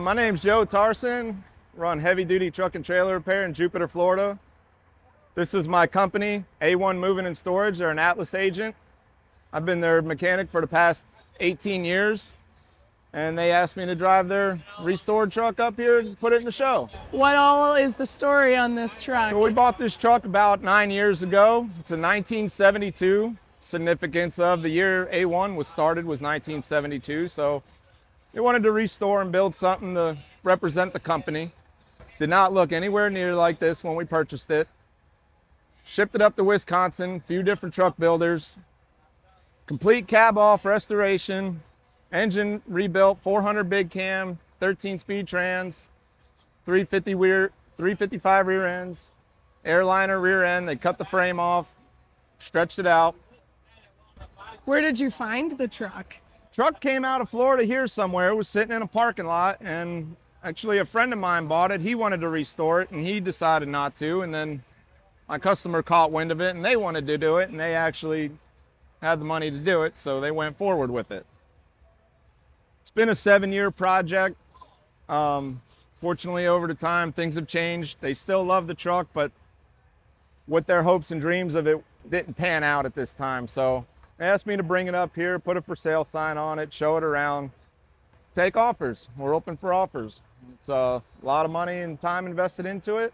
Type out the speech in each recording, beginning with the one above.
My name's Joe Tarson, run heavy duty truck and trailer repair in Jupiter, Florida. This is my company, A1 Moving and Storage. They're an Atlas agent. I've been their mechanic for the past 18 years, and they asked me to drive their restored truck up here and put it in the show. What all is the story on this truck? So we bought this truck about 9 years ago. It's a 1972. Significance of the year A1 was started was 1972. So they wanted to restore and build something to represent the company. Did not look anywhere near like this when we purchased it. Shipped it up to Wisconsin, a few different truck builders. Complete cab off restoration, engine rebuilt, 400 big cam, 13-speed trans, 355 rear ends, airliner rear end. They cut the frame off, stretched it out. Where did you find the truck? Truck came out of Florida here somewhere. It was sitting in a parking lot, and actually a friend of mine bought it. He wanted to restore it, and he decided not to. And then my customer caught wind of it, and they wanted to do it, and they actually had the money to do it, so they went forward with it. It's been a 7-year project. Fortunately, over the time, things have changed. They still love the truck, but with their hopes and dreams of it didn't pan out at this time. So they asked me to bring it up here, put a for sale sign on it, show it around, take offers. We're open for offers. It's a lot of money and time invested into it.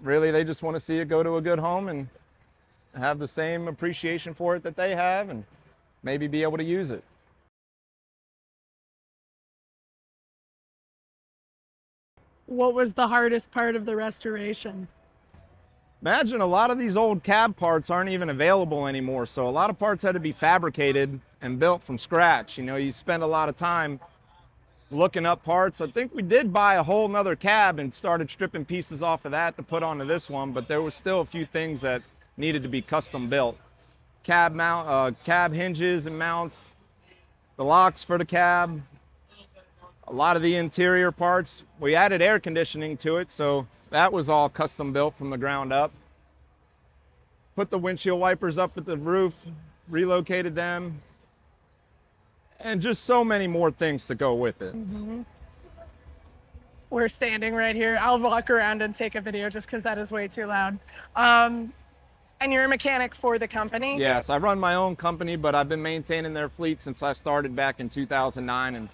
Really, they just want to see it go to a good home and have the same appreciation for it that they have, and maybe be able to use it. What was the hardest part of the restoration? Imagine a lot of these old cab parts aren't even available anymore, so a lot of parts had to be fabricated and built from scratch. You know, you spend a lot of time looking up parts. I think we did buy a whole nother cab and started stripping pieces off of that to put onto this one, but there was still a few things that needed to be custom built. Cab hinges and mounts, the locks for the cab, a lot of the interior parts. We added air conditioning to it, so that was all custom built from the ground up. Put the windshield wipers up at the roof, relocated them, and just so many more things to go with it. Mm-hmm. We're standing right here. I'll walk around and take a video just because that is way too loud. And you're a mechanic for the company? Yes, I run my own company, but I've been maintaining their fleet since I started back in 2009, and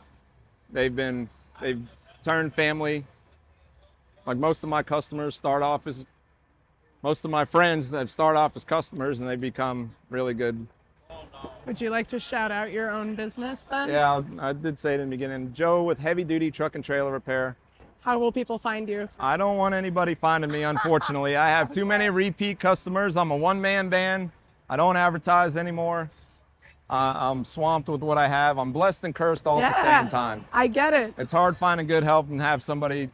they've turned family. Like most of my customers most of my friends that start off as customers, and they become really good. Would you like to shout out your own business then? Yeah, I did say it in the beginning. Joe with Heavy Duty Truck and Trailer Repair. How will people find you? I don't want anybody finding me, unfortunately. I have too many repeat customers. I'm a one-man band. I don't advertise anymore. I'm swamped with what I have. I'm blessed and cursed all at the same time. I get it. It's hard finding good help and have somebody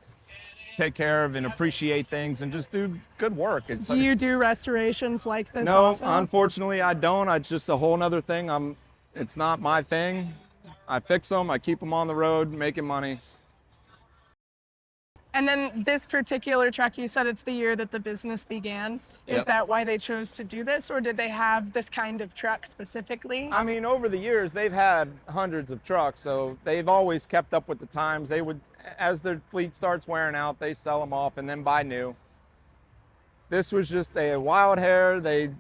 take care of and appreciate things and just do good work. Do you do restorations like this? No, often? unfortunately I don't. It's just a whole nother thing. It's not my thing. I fix them, I keep them on the road, making money. And then this particular truck, you said it's the year that the business began. Is Yep. that why they chose to do this, or did they have this kind of truck specifically? I mean, over the years, they've had hundreds of trucks, so they've always kept up with the times. They would, as their fleet starts wearing out, they sell them off and then buy new. This was just a wild hair. They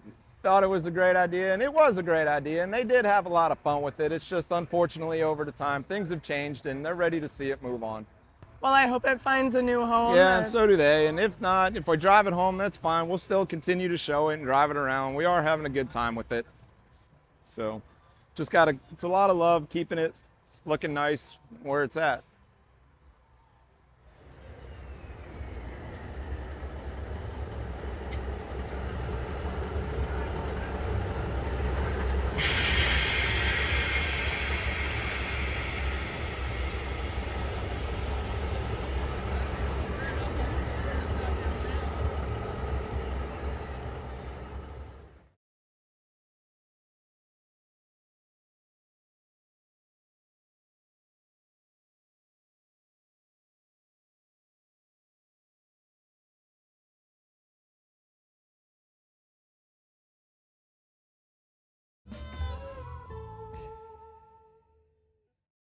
thought it was a great idea, and it was a great idea, and they did have a lot of fun with it. It's just, unfortunately, over the time, things have changed, and they're ready to see it move on. Well, I hope it finds a new home. Yeah, and so do they. And if not, if we drive it home, that's fine. We'll still continue to show it and drive it around. We are having a good time with it. So just it's a lot of love keeping it looking nice where it's at.